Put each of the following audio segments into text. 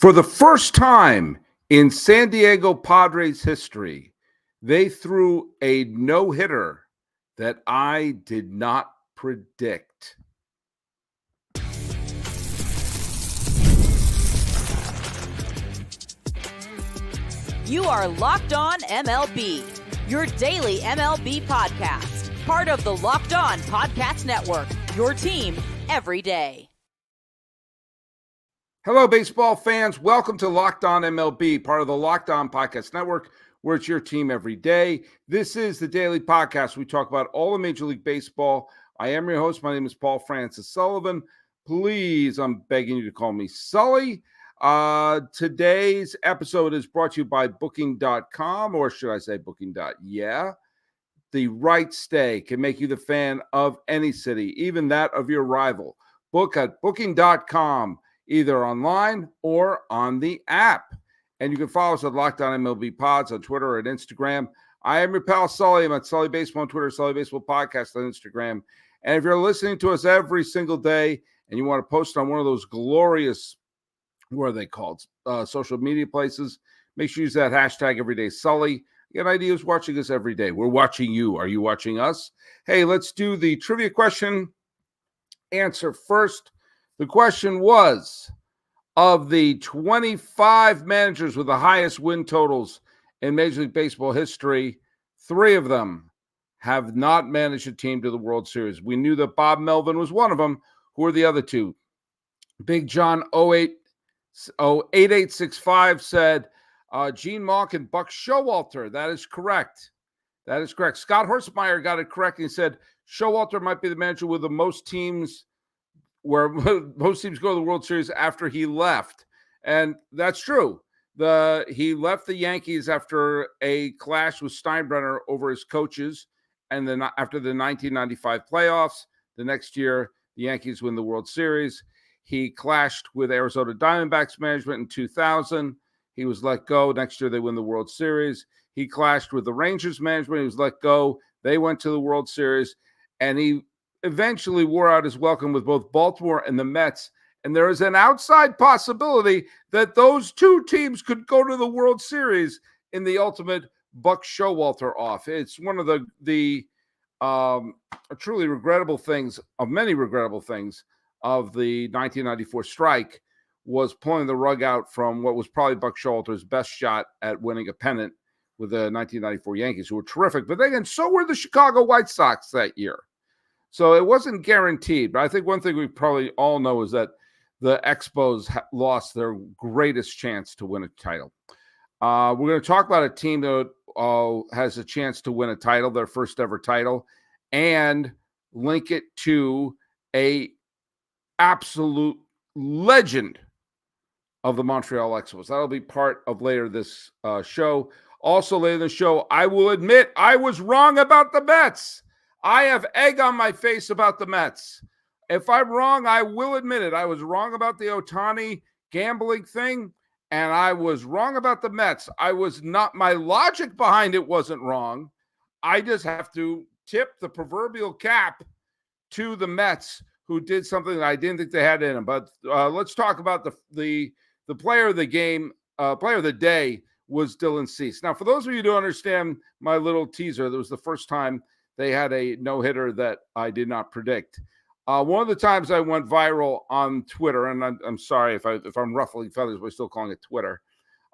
For the first time in San Diego Padres history, they threw a no-hitter that I did not predict. You are Locked On MLB, your daily MLB podcast. Part of the Locked On Podcast Network, your team every day. Hello, baseball fans. Welcome to Locked On MLB, part of the Locked On Podcast Network, where it's your team every day. This is the daily podcast. We talk about all of Major League Baseball. I am your host. My name is Paul Francis Sullivan. Please, I'm begging you to call me Sully. Today's episode is brought to you by Booking.com, or should I say Booking.yeah. The right stay can make you the fan of any city, even that of your rival. Book at Booking.com, either online or on the app. And you can follow us at Locked On MLB Pods on Twitter and Instagram. I am your pal Sully. I'm at Sully Baseball on Twitter, Sully Baseball Podcast on Instagram. And if you're listening to us every single day and you want to post on one of those glorious, what are they called, social media places, make sure you use that hashtag EverydaySully. You got ideas watching us every day. We're watching you. Are you watching us? Hey, let's do the trivia question answer first. The question was, of the 25 managers with the highest win totals in Major League Baseball history, 3 of them have not managed a team to the World Series. We knew that Bob Melvin was one of them. Who are the other 2? Big John 8865 said Gene Mauch and Buck Showalter. That is correct. That is correct. Scott Horstmeyer got it correct. He said Showalter might be the manager with the most teams where most teams go to the World Series after he left. And that's true. He left the Yankees after a clash with Steinbrenner over his coaches. And then after the 1995 playoffs, the next year, the Yankees win the World Series. He clashed with Arizona Diamondbacks management in 2000. He was let go. Next year, they win the World Series. He clashed with the Rangers management. He was let go. They went to the World Series. And he eventually wore out his welcome with both Baltimore and the Mets. And there is an outside possibility that those 2 teams could go to the World Series in the ultimate Buck Showalter off. It's one of the truly regrettable things, of many regrettable things, of the 1994 strike was pulling the rug out from what was probably Buck Showalter's best shot at winning a pennant with the 1994 Yankees, who were terrific. But then, so were the Chicago White Sox that year. So it wasn't guaranteed, but I think one thing we probably all know is that the Expos lost their greatest chance to win a title. We're going to talk about a team that has a chance to win a title, their first ever title, and link it to a absolute legend of the Montreal Expos. That'll be part of later this show. Also later in the show, I will admit I was wrong about the Mets. I have egg on my face about the Mets. If I'm wrong, I will admit it. I was wrong about the Ohtani gambling thing, and I was wrong about the Mets. I was not, my logic behind it wasn't wrong. I just have to tip the proverbial cap to the Mets, who did something that I didn't think they had in them. But let's talk about the player of the game, player of the day was Dylan Cease. Now, for those of you who don't understand my little teaser, that was the first time they had a no-hitter that I did not predict. One of the times I went viral on Twitter, and I'm sorry if I'm ruffling feathers, we're still calling it Twitter,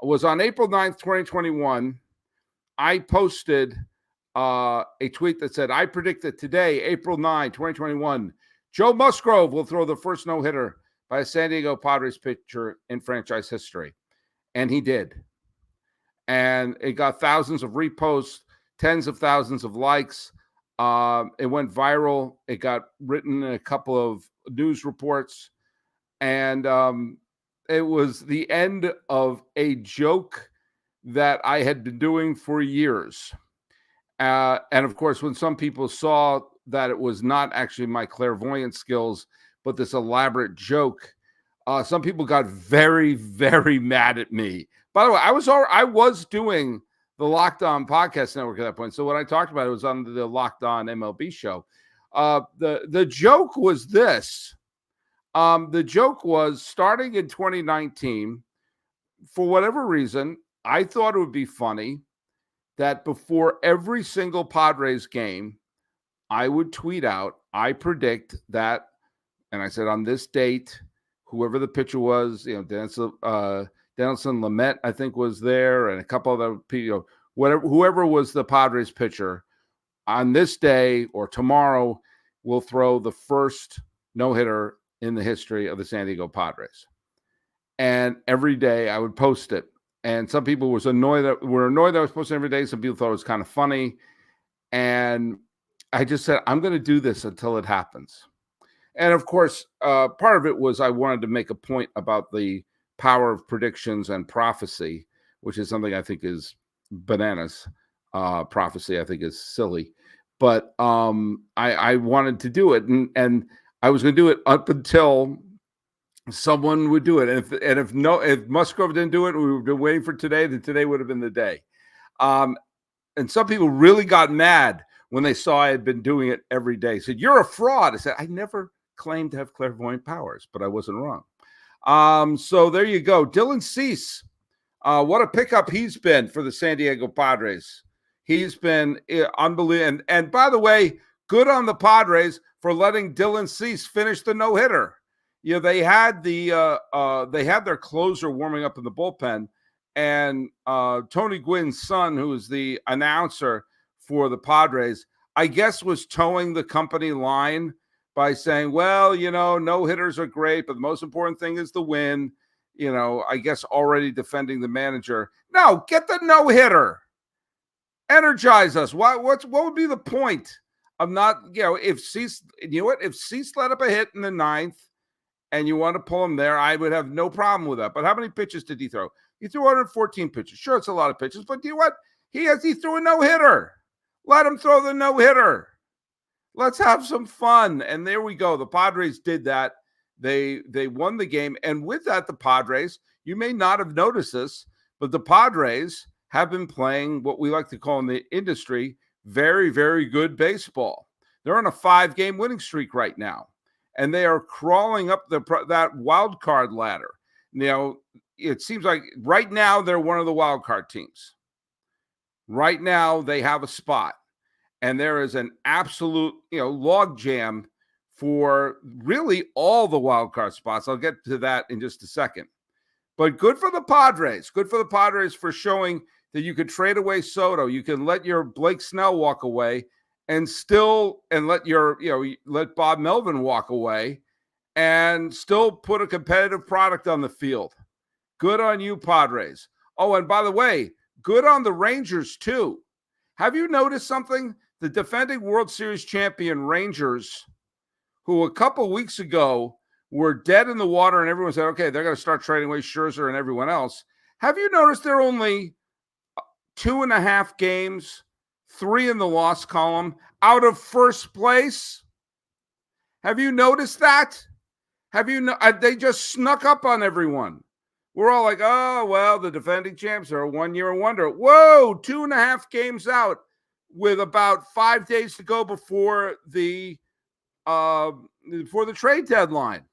was on April 9th, 2021. I posted a tweet that said, I predict that today, April 9, 2021, Joe Musgrove will throw the first no-hitter by a San Diego Padres pitcher in franchise history. And he did. And it got thousands of reposts, tens of thousands of likes. It went viral. It got written in a couple of news reports. And it was the end of a joke that I had been doing for years. And of course, when some people saw that it was not actually my clairvoyant skills, but this elaborate joke, some people got very, very mad at me. By the way, I was doing the Locked On Podcast Network at that point. So when I talked about it, was on the Locked On MLB show. The joke was this. The joke was, starting in 2019, for whatever reason, I thought it would be funny that before every single Padres game, I would tweet out, I predict that, and I said on this date, whoever the pitcher was, Denison Lamet, I think, was there, and a couple other people, whoever was the Padres pitcher on this day or tomorrow will throw the first no-hitter in the history of the San Diego Padres. And every day I would post it. And some people were annoyed that I was posting every day. Some people thought it was kind of funny. And I just said, I'm going to do this until it happens. And of course, part of it was I wanted to make a point about the power of predictions and prophecy, which is something I think is bananas. Prophecy, I think, is silly. But I wanted to do it. And I was going to do it up until someone would do it. And if Musgrove didn't do it, we would have been waiting for today, then today would have been the day. And some people really got mad when they saw I had been doing it every day. Said, "You're a fraud." I said, I never claimed to have clairvoyant powers, but I wasn't wrong. So there you go. Dylan Cease. What a pickup he's been for the San Diego Padres. He's been unbelievable. And by the way, good on the Padres for letting Dylan Cease finish the no-hitter. They had their closer warming up in the bullpen, and Tony Gwynn's son, who is the announcer for the Padres, I guess was towing the company line by saying, well, no-hitters are great, but the most important thing is the win. I guess already defending the manager. No, get the no-hitter. Energize us. What would be the point of not, if Cease, if Cease let up a hit in the ninth, and you want to pull him there, I would have no problem with that. But how many pitches did he throw? He threw 114 pitches. Sure, it's a lot of pitches, but you know what? He threw a no-hitter. Let him throw the no-hitter. Let's have some fun. And there we go. The Padres did that. They won the game. And with that, the Padres, you may not have noticed this, but the Padres have been playing what we like to call in the industry very, very good baseball. They're on a 5-game winning streak right now. And they are crawling up that wild card ladder. It seems like right now they're one of the wild card teams. Right now they have a spot, and there is an absolute log jam for really all the wild card spots. I'll get to that in just a second. But good for the Padres. Good for the Padres for showing that you could trade away Soto. You can let your Blake Snell walk away. And let Bob Melvin walk away and still put a competitive product on the field. Good on you, Padres. Oh, and by the way, good on the Rangers, too. Have you noticed something? The defending World Series champion Rangers, who a couple weeks ago were dead in the water and everyone said, okay, they're going to start trading away Scherzer and everyone else. Have you noticed they're only 2.5 games, 3 in the loss column, out of first place? Have you noticed that? They just snuck up on everyone. We're all like, oh, well, the defending champs are a one-year wonder. Whoa, 2.5 games out with about 5 days to go before the trade deadline.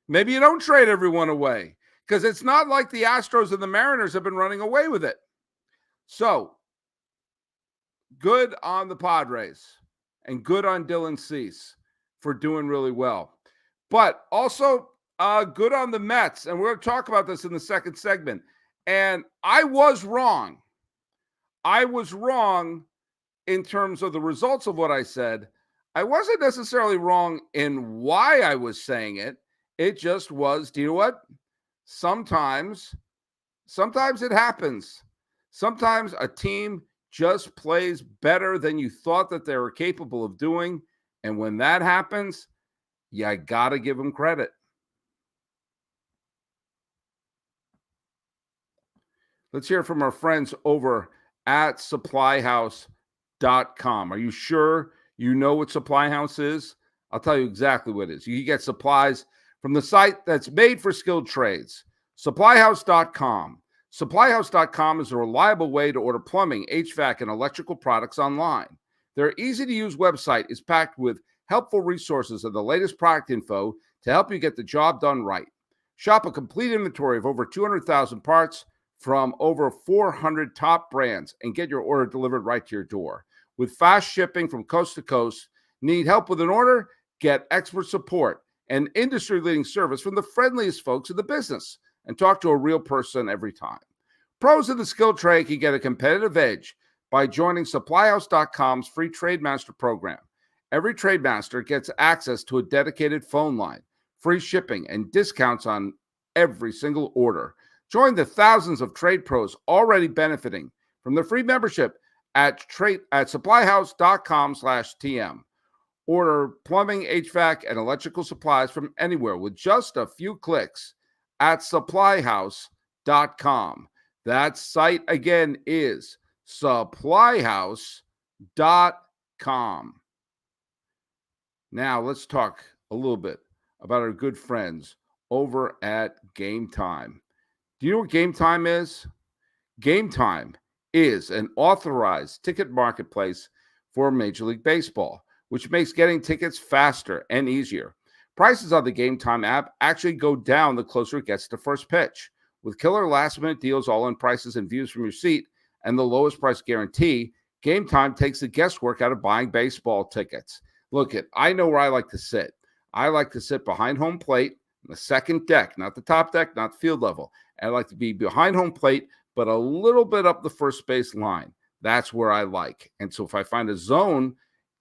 Maybe you don't trade everyone away, because it's not like the Astros and the Mariners have been running away with it. So, good on the Padres and good on Dylan Cease for doing really well. But also good on the Mets. And we're going to talk about this in the second segment. And I was wrong. I was wrong in terms of the results of what I said. I wasn't necessarily wrong in why I was saying it. It just was, do you know what? Sometimes it happens. Sometimes a team just plays better than you thought that they were capable of doing. And when that happens, you got to give them credit. Let's hear from our friends over at SupplyHouse.com. Are you sure you know what SupplyHouse is? I'll tell you exactly what it is. You get supplies from the site that's made for skilled trades, SupplyHouse.com. SupplyHouse.com is a reliable way to order plumbing, h-vac, and electrical products online. Their easy-to-use website is packed with helpful resources and the latest product info to help you get the job done right. Shop a complete inventory of over 200,000 parts from over 400 top brands and get your order delivered right to your door. With fast shipping from coast to coast, need help with an order? Get expert support and industry-leading service from the friendliest folks in the business, and talk to a real person every time. Pros in the skilled trade can get a competitive edge by joining SupplyHouse.com's free TradeMaster program. Every TradeMaster gets access to a dedicated phone line, free shipping, and discounts on every single order. Join the thousands of trade pros already benefiting from the free membership at SupplyHouse.com/TM. Order plumbing, HVAC, and electrical supplies from anywhere with just a few clicks at SupplyHouse.com. That site again is SupplyHouse.com. Now let's talk a little bit about our good friends over at Gametime. Do you know what Gametime is? Gametime is an authorized ticket marketplace for Major League Baseball, which makes getting tickets faster and easier. Prices on the Gametime app actually go down the closer it gets to first pitch. With killer last-minute deals, all-in prices, and views from your seat, and the lowest price guarantee, Gametime takes the guesswork out of buying baseball tickets. Look, I know where I like to sit. I like to sit behind home plate, in the second deck, not the top deck, not field level. I like to be behind home plate, but a little bit up the first base line. That's where I like. And so if I find a zone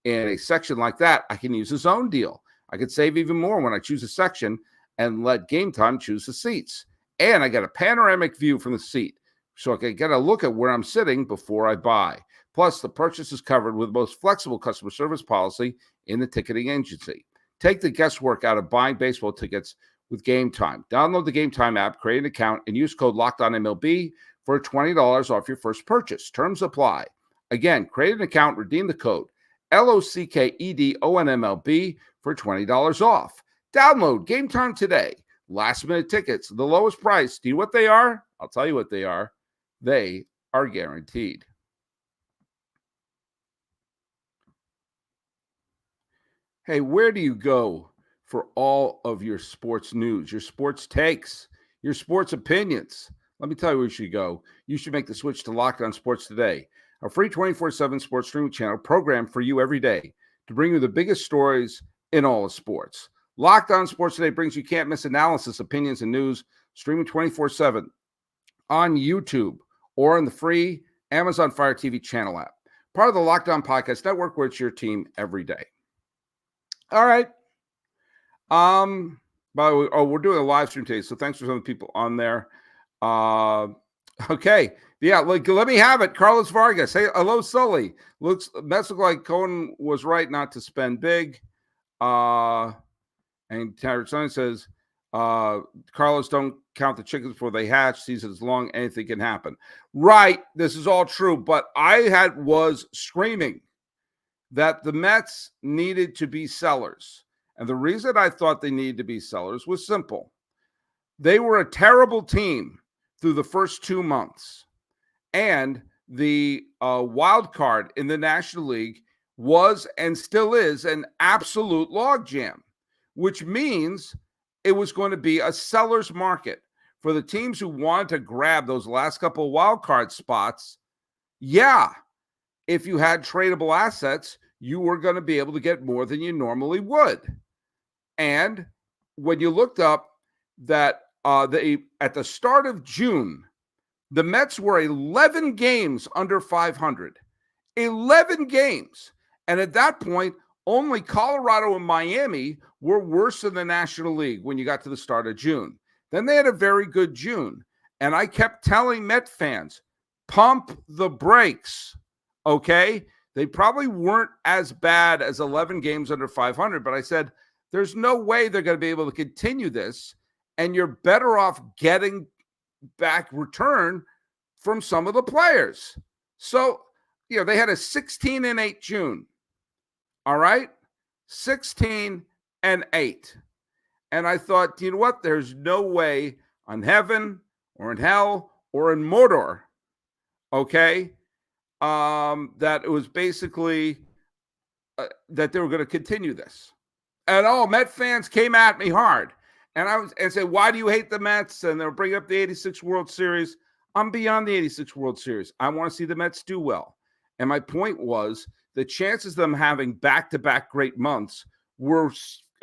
in a section like that, I can use a zone deal. I could save even more when I choose a section and let Gametime choose the seats. And I get a panoramic view from the seat, so I can get a look at where I'm sitting before I buy. Plus, the purchase is covered with the most flexible customer service policy in the ticketing agency. Take the guesswork out of buying baseball tickets with Gametime. Download the Gametime app, create an account, and use code LOCKEDONMLB for $20 off your first purchase. Terms apply. Again, create an account, redeem the code LOCKEDONMLB for $20 off. Download Gametime today. Last minute tickets, the lowest price. Do you know what they are? I'll tell you what they are. They are guaranteed. Hey, where do you go for all of your sports news, your sports takes, your sports opinions? Let me tell you where you should go. You should make the switch to Locked On Sports today, a free 24/7 sports streaming channel programmed for you every day to bring you the biggest stories in all of sports. Locked On Sports Today brings you can't-miss analysis, opinions, and news, streaming 24/7 on YouTube or in the free Amazon Fire TV channel app. Part of the Locked On Podcast Network, where it's your team every day. All right. By the way, we're doing a live stream today, so thanks for some of the people on there. Okay. Yeah, let me have it. Carlos Vargas. Hey, hello, Sully. Mets look like Cohen was right not to spend big. And Tarek Sonny says, Carlos, don't count the chickens before they hatch. Season is long. Anything can happen. Right. This is all true. But I was screaming that the Mets needed to be sellers. And the reason I thought they needed to be sellers was simple. They were a terrible team through the first 2 months. And the wild card in the National League was and still is an absolute logjam, which means it was going to be a seller's market for the teams who wanted to grab those last couple of wild card spots. Yeah, if you had tradable assets, you were going to be able to get more than you normally would. And when you looked up that at the start of June, the Mets were 11 games under 500. 11 games. And at that point, only Colorado and Miami were worse than the National League when you got to the start of June. Then they had a very good June. And I kept telling Met fans, pump the brakes, okay? They probably weren't as bad as 11 games under 500, but I said, there's no way they're going to be able to continue this, and you're better off getting back return from some of the players. So, they had a 16-8 June. All right? 16-8. And I thought, you know what? There's no way on heaven or in hell or in Mordor, okay, that it was basically that they were going to continue this. And Met fans came at me hard. And I said, why do you hate the Mets? And they'll bring up the 86 World Series. I'm beyond the 86 World Series. I want to see the Mets do well. And my point was the chances of them having back-to-back great months were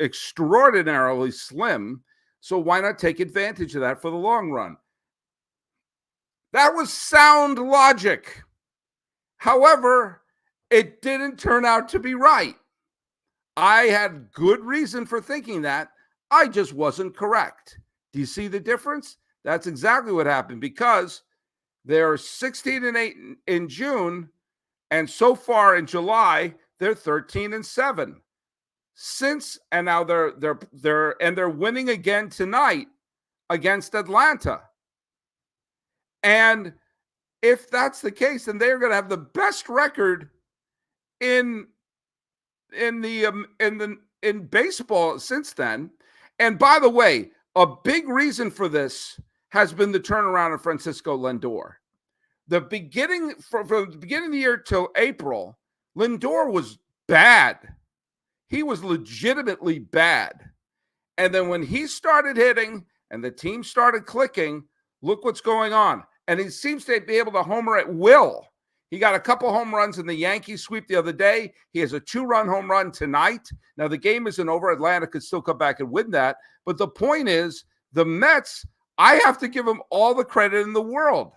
extraordinarily slim. So why not take advantage of that for the long run? That was sound logic. However, it didn't turn out to be right. I had good reason for thinking that. I just wasn't correct. Do you see the difference? That's exactly what happened, because they're 16-8 in June, and so far in July they're 13-7. And now they're winning again tonight against Atlanta. And if that's the case, then they're going to have the best record in baseball since then. And by the way, a big reason for this has been the turnaround of Francisco Lindor. From the beginning of the year till April, Lindor was bad. He was legitimately bad. And then when he started hitting and the team started clicking, look what's going on. And he seems to be able to homer at will. He got a couple home runs in the Yankees sweep the other day. He has a 2-run home run tonight. Now, the game isn't over. Atlanta could still come back and win that. But the point is, the Mets, I have to give them all the credit in the world,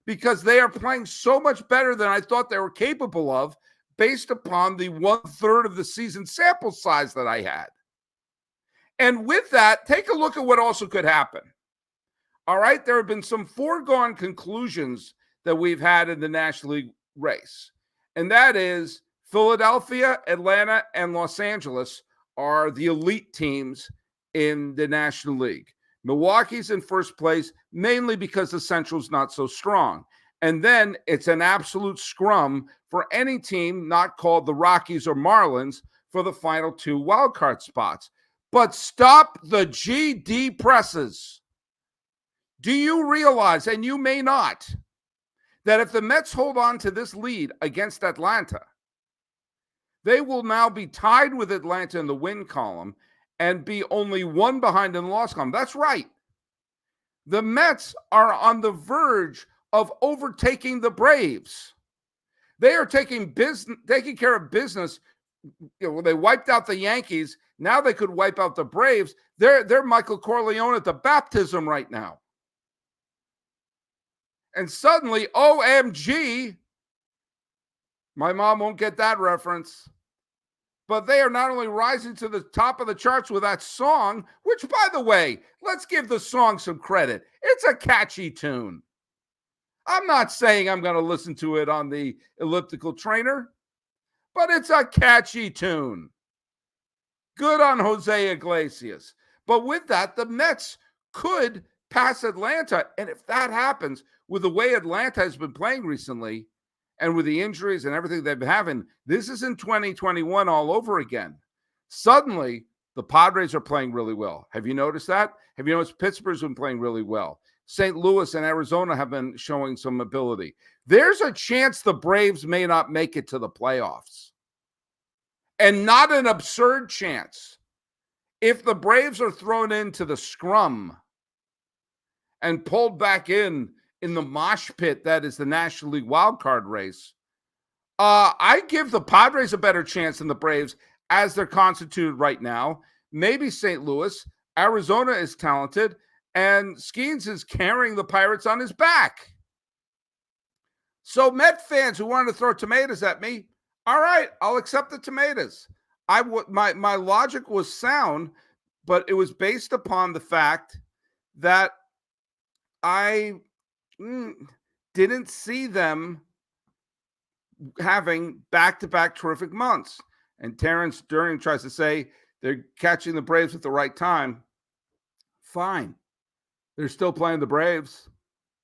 because they are playing so much better than I thought they were capable of based upon the 1/3 of the season sample size that I had. And with that, take a look at what also could happen. All right, there have been some foregone conclusions that we've had in the National League race. And that is Philadelphia, Atlanta, and Los Angeles are the elite teams in the National League. Milwaukee's in first place, mainly because the Central's not so strong. And then it's an absolute scrum for any team not called the Rockies or Marlins for the final 2 wildcard spots. But stop the GD presses. Do you realize, and you may not, that if the Mets hold on to this lead against Atlanta, they will now be tied with Atlanta in the win column and be only 1 behind in the loss column? That's right. The Mets are on the verge of overtaking the Braves. They are taking care of business. They wiped out the Yankees. Now they could wipe out the Braves. They're Michael Corleone at the baptism right now. And suddenly, OMG, my mom won't get that reference, but they are not only rising to the top of the charts with that song, which, by the way, let's give the song some credit. It's a catchy tune. I'm not saying I'm going to listen to it on the elliptical trainer, but it's a catchy tune. Good on Jose Iglesias. But with that, the Mets could pass Atlanta. And if that happens, with the way Atlanta has been playing recently and with the injuries and everything they've been having, this is in 2021 all over again. Suddenly, the Padres are playing really well. Have you noticed that? Have you noticed Pittsburgh's been playing really well? St. Louis and Arizona have been showing some ability. There's a chance the Braves may not make it to the playoffs. And not an absurd chance. If the Braves are thrown into the scrum and pulled back in the mosh pit that is the National League wildcard race, I give the Padres a better chance than the Braves as they're constituted right now. Maybe St. Louis. Arizona is talented, and Skeens is carrying the Pirates on his back. So Met fans who wanted to throw tomatoes at me, all right, I'll accept the tomatoes. My logic was sound, but it was based upon the fact that I didn't see them having back-to-back terrific months. And Terrence Durning tries to say they're catching the Braves at the right time. Fine. They're still playing the Braves.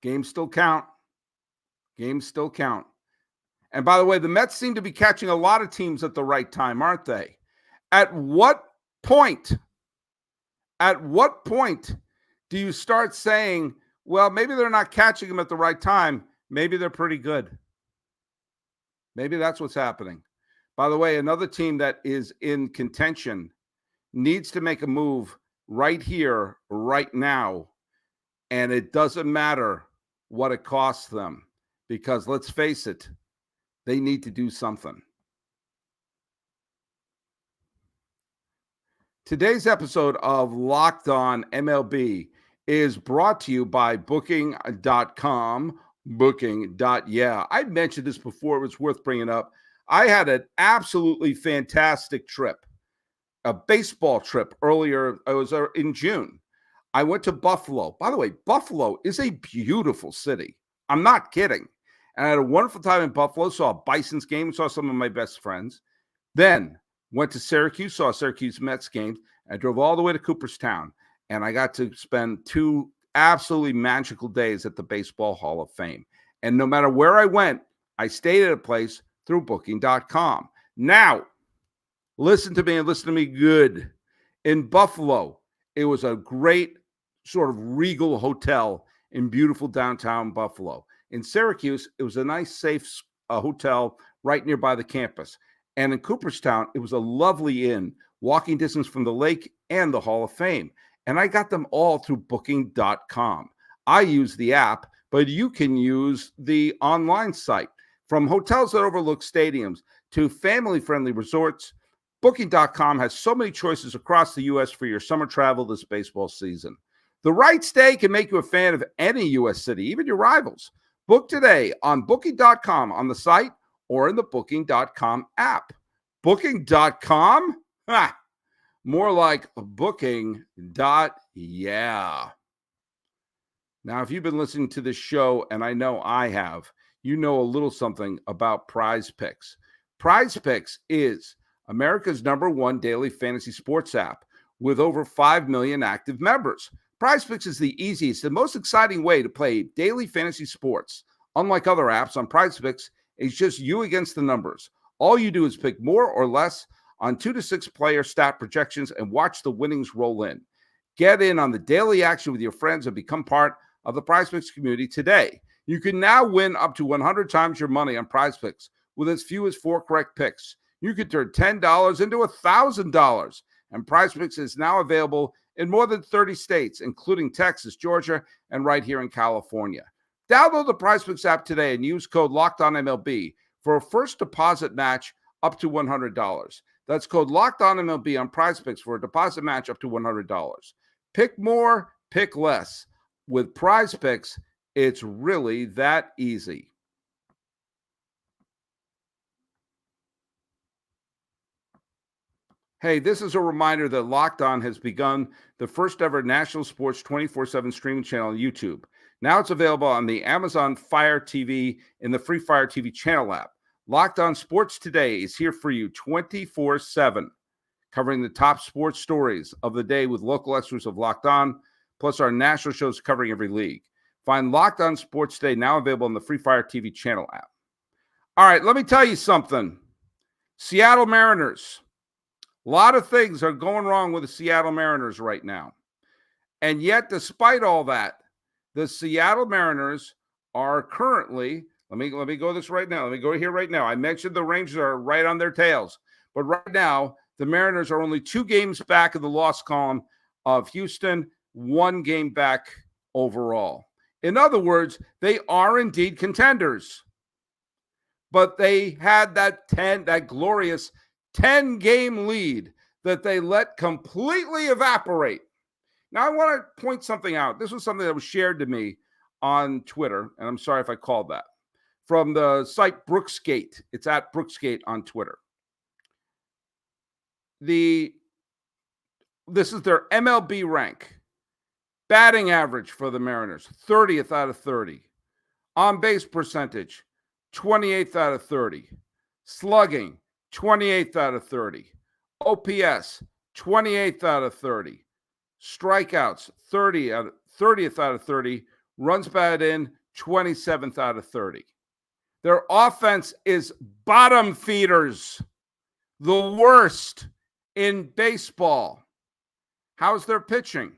Games still count. Games still count. And by the way, the Mets seem to be catching a lot of teams at the right time, aren't they? At what point do you start saying, well, maybe they're not catching them at the right time. Maybe they're pretty good. Maybe that's what's happening. By the way, another team that is in contention needs to make a move right here, right now. And it doesn't matter what it costs them, because let's face it, they need to do something. Today's episode of Locked On MLB is brought to you by Booking.com. Booking.yeah. I mentioned this before. It was worth bringing up. I had an absolutely fantastic trip, a baseball trip earlier. It was in June. I went to Buffalo. By the way, Buffalo is a beautiful city. I'm not kidding. And I had a wonderful time in Buffalo. Saw a Bison's game. Saw some of my best friends. Then went to Syracuse, saw a Syracuse Mets game. I drove all the way to Cooperstown, and I got to spend 2 absolutely magical days at the Baseball Hall of Fame. And no matter where I went, I stayed at a place through Booking.com. Now, listen to me and listen to me good. In Buffalo, it was a great sort of regal hotel in beautiful downtown Buffalo. In Syracuse, it was a nice, safe hotel right nearby the campus. And in Cooperstown, it was a lovely inn, walking distance from the lake and the Hall of Fame. And I got them all through Booking.com. I use the app, but you can use the online site. From hotels that overlook stadiums to family-friendly resorts, Booking.com has so many choices across the U.S. for your summer travel this baseball season. The right stay can make you a fan of any U.S. city, even your rivals. Book today on Booking.com on the site or in the Booking.com app. Booking.com? Ha! More like Booking.yeah. Now, if you've been listening to this show, and I know I have, you know a little something about PrizePicks. PrizePicks is America's #1 daily fantasy sports app with over 5 million active members. PrizePicks is the easiest and most exciting way to play daily fantasy sports. Unlike other apps, on PrizePicks, it's just you against the numbers. All you do is pick more or less on 2 to 6 player stat projections and watch the winnings roll in. Get in on the daily action with your friends and become part of the PrizePicks community today. You can now win up to 100 times your money on PrizePicks with as few as 4 correct picks. You could turn $10 into $1,000. And PrizePicks is now available in more than 30 states, including Texas, Georgia, and right here in California. Download the PrizePicks app today and use code LOCKEDONMLB for a first deposit match up to $100. That's code LOCKEDONMLB on PrizePicks for a deposit match up to $100. Pick more, pick less. With PrizePicks, it's really that easy. Hey, this is a reminder that Locked On has begun the first ever national sports 24/7 streaming channel on YouTube. Now it's available on the Amazon Fire TV in the free Fire TV channel app. Locked On Sports Today is here for you 24/7, covering the top sports stories of the day with local extras of Locked On, plus our national shows covering every league. Find Locked On Sports Today now available in the free Fire TV channel app. All right, let me tell you something. Seattle Mariners. A lot of things are going wrong with the Seattle Mariners right now. And yet, despite all that, the Seattle Mariners are currently, let me go this right now. Let me go here right now. I mentioned the Rangers are right on their tails. But right now, the Mariners are only 2 games back of the loss column of Houston, 1 game back overall. In other words, they are indeed contenders. But they had that glorious 10-game lead that they let completely evaporate. Now, I want to point something out. This was something that was shared to me on Twitter, and I'm sorry if I called that, from the site Brooksgate. It's at Brooksgate on Twitter. This is their MLB rank. Batting average for the Mariners, 30th out of 30. On-base percentage, 28th out of 30. Slugging, 28th out of 30. OPS, 28th out of 30. Strikeouts, 30th out of 30. Runs batted in, 27th out of 30. Their offense is bottom feeders, the worst in baseball. How's their pitching?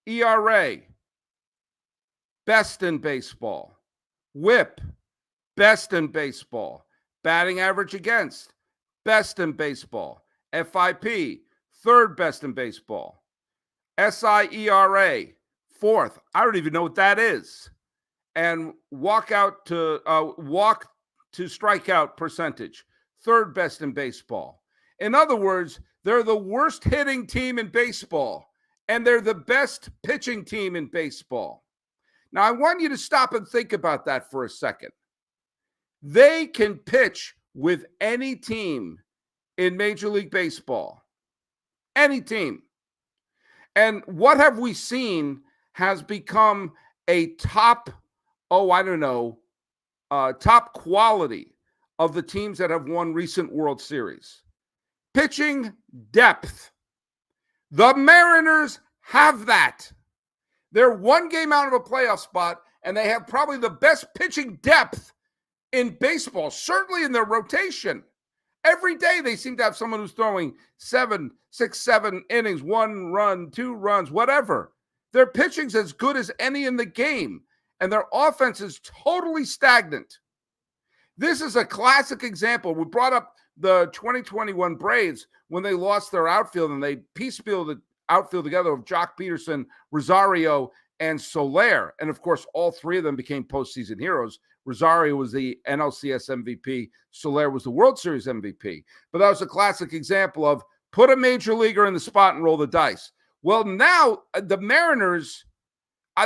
ERA, best in baseball. WHIP, best in baseball. Batting average against, best in baseball. FIP, 3rd best in baseball. SIERA, 4th. I don't even know what that is. and walk to strikeout percentage, third best in baseball. In other words, they're the worst hitting team in baseball, and they're the best pitching team in baseball. Now, I want you to stop and think about that for a second. They can pitch with any team in Major League Baseball. Any team. And what have we seen has become a top quality of the teams that have won recent World Series. Pitching depth. The Mariners have that. They're one game out of a playoff spot, and they have probably the best pitching depth in baseball, certainly in their rotation. Every day they seem to have someone who's throwing 7 innings, 1 run, 2 runs, whatever. Their pitching's as good as any in the game, and their offense is totally stagnant. This is a classic example. We brought up the 2021 Braves when they lost their outfield, and they piecemealed the outfield together of Jock Peterson, Rosario, and Soler. And, of course, all three of them became postseason heroes. Rosario was the NLCS MVP. Soler was the World Series MVP. But that was a classic example of put a major leaguer in the spot and roll the dice. Well, now the Mariners,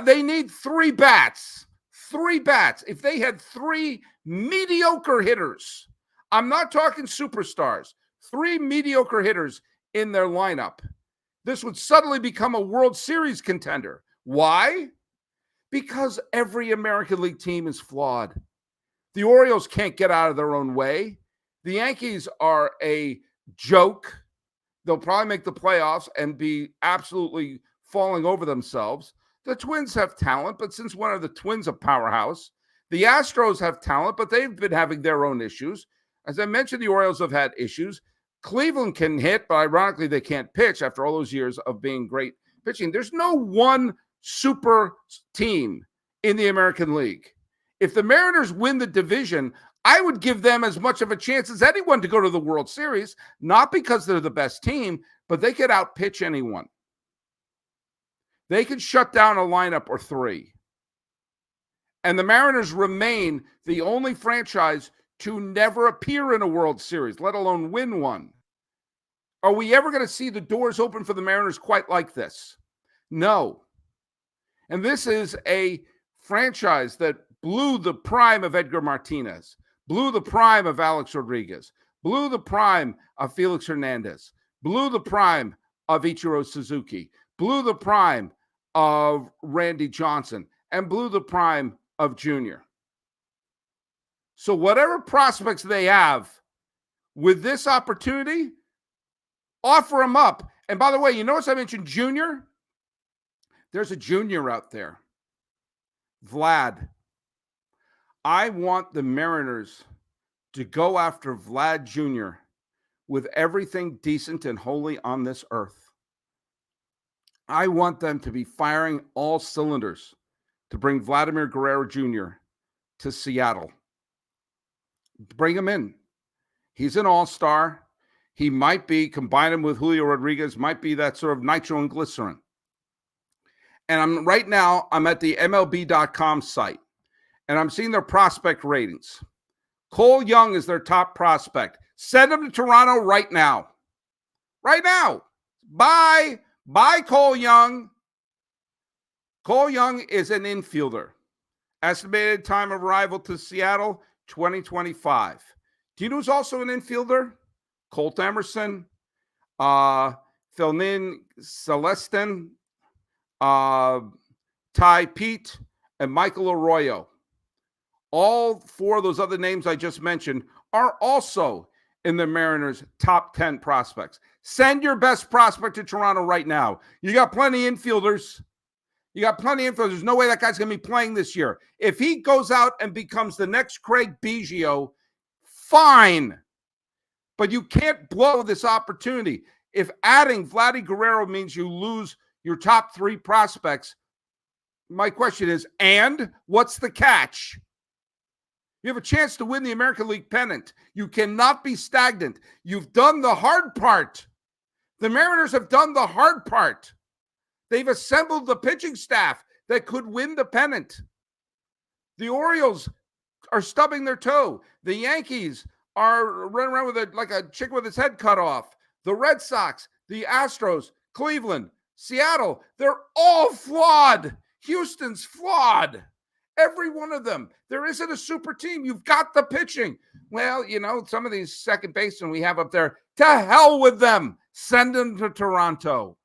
they need 3 bats. 3 bats. If they had 3 mediocre hitters, I'm not talking superstars, 3 mediocre hitters in their lineup, this would suddenly become a World Series contender. Why? Because every American League team is flawed. The Orioles can't get out of their own way. The Yankees are a joke. They'll probably make the playoffs and be absolutely falling over themselves. The Twins have talent, but since when are the Twins a powerhouse? The Astros have talent, but they've been having their own issues. As I mentioned, the Orioles have had issues. Cleveland can hit, but ironically, they can't pitch after all those years of being great pitching. There's no one super team in the American League. If the Mariners win the division, I would give them as much of a chance as anyone to go to the World Series, not because they're the best team, but they could outpitch anyone. They could shut down a lineup or 3. And the Mariners remain the only franchise to never appear in a World Series, let alone win one. Are we ever going to see the doors open for the Mariners quite like this? No. And this is a franchise that blew the prime of Edgar Martinez, blew the prime of Alex Rodriguez, blew the prime of Felix Hernandez, blew the prime of Ichiro Suzuki, blew the prime of Randy Johnson, and blew the prime of Junior. So whatever prospects they have with this opportunity, offer them up. And by the way, you notice I mentioned Junior? There's a Junior out there. Vlad. I want the Mariners to go after Vlad Jr. with everything decent and holy on this earth. I want them to be firing all cylinders to bring Vladimir Guerrero Jr. to Seattle. Bring him in. He's an all-star. He might be, combine him with Julio Rodriguez, might be that sort of nitro and glycerin. And I'm at the MLB.com site, and I'm seeing their prospect ratings. Cole Young is their top prospect. Send him to Toronto right now. Right now. Bye Cole Young. Cole Young is an infielder. Estimated time of arrival to Seattle, 2025. Do you know who's also an infielder? Colt Emerson, Felnin Celestin, Ty Pete, and Michael Arroyo. All 4 of those other names I just mentioned are also in the Mariners' top 10 prospects. Send your best prospect to Toronto right now. You got plenty of infielders. There's no way that guy's going to be playing this year. If he goes out and becomes the next Craig Biggio, fine. But you can't blow this opportunity. If adding Vladdy Guerrero means you lose your top 3 prospects, my question is, and what's the catch? You have a chance to win the American League pennant. You cannot be stagnant. You've done the hard part. The Mariners have done the hard part. They've assembled the pitching staff that could win the pennant. The Orioles are stubbing their toe. The Yankees are running around with like a chick with its head cut off. The Red Sox, the Astros, Cleveland, Seattle, they're all flawed. Houston's flawed. Every one of them. There isn't a super team. You've got the pitching. Well, some of these second basemen we have up there, to hell with them. Send them to Toronto.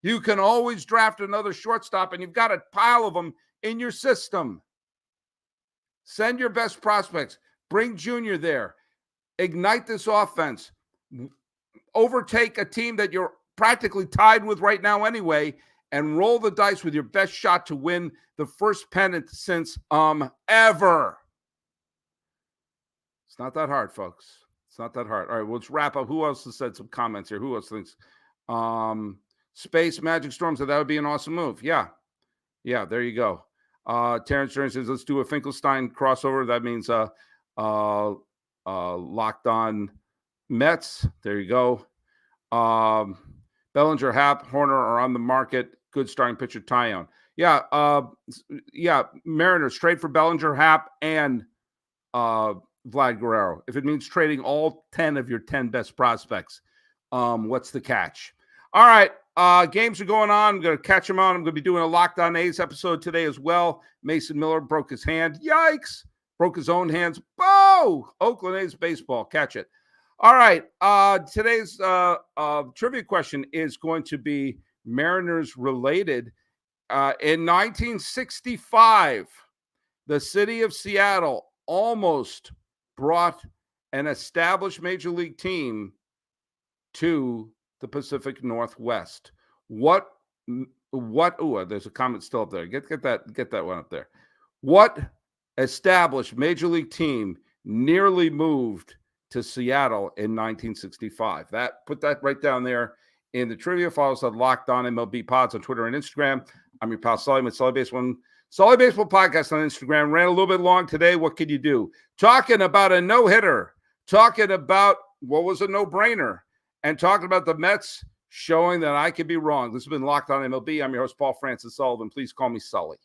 You can always draft another shortstop, and you've got a pile of them in your system. Send your best prospects. Bring Junior there. Ignite this offense. Overtake a team that you're practically tied with right now anyway, and roll the dice with your best shot to win the first pennant since ever. It's not that hard, folks. It's not that hard. All right, let's wrap up. Who else has said some comments here? Who else thinks Space Magic Storm said that would be an awesome move? Yeah, there you go. Terrence Stern says, let's do a Finkelstein crossover. That means Locked On Mets. There you go. Bellinger, Happ, Horner are on the market. Good starting pitcher tie-on. Yeah, Mariners trade for Bellinger, Happ, and Vlad Guerrero. If it means trading all 10 of your 10 best prospects, what's the catch? All right, games are going on. I'm going to catch them on. I'm going to be doing a Locked On A's episode today as well. Mason Miller broke his hand. Yikes. Broke his own hands. Bow! Oakland A's baseball. Catch it. All right. Today's trivia question is going to be Mariners related. In 1965, the city of Seattle almost brought an established major league team to the Pacific Northwest. What? There's a comment still up there. Get that one up there. What established major league team nearly moved to Seattle in 1965? Put that right down there in the trivia. Follow us on Locked On MLB Pods on Twitter and Instagram. I'm your pal Sully with Sully Baseball Podcast on Instagram. Ran a little bit long today. What can you do? Talking about a no-hitter. Talking about what was a no-brainer. And talking about the Mets showing that I could be wrong. This has been Locked On MLB. I'm your host, Paul Francis Sullivan. Please call me Sully.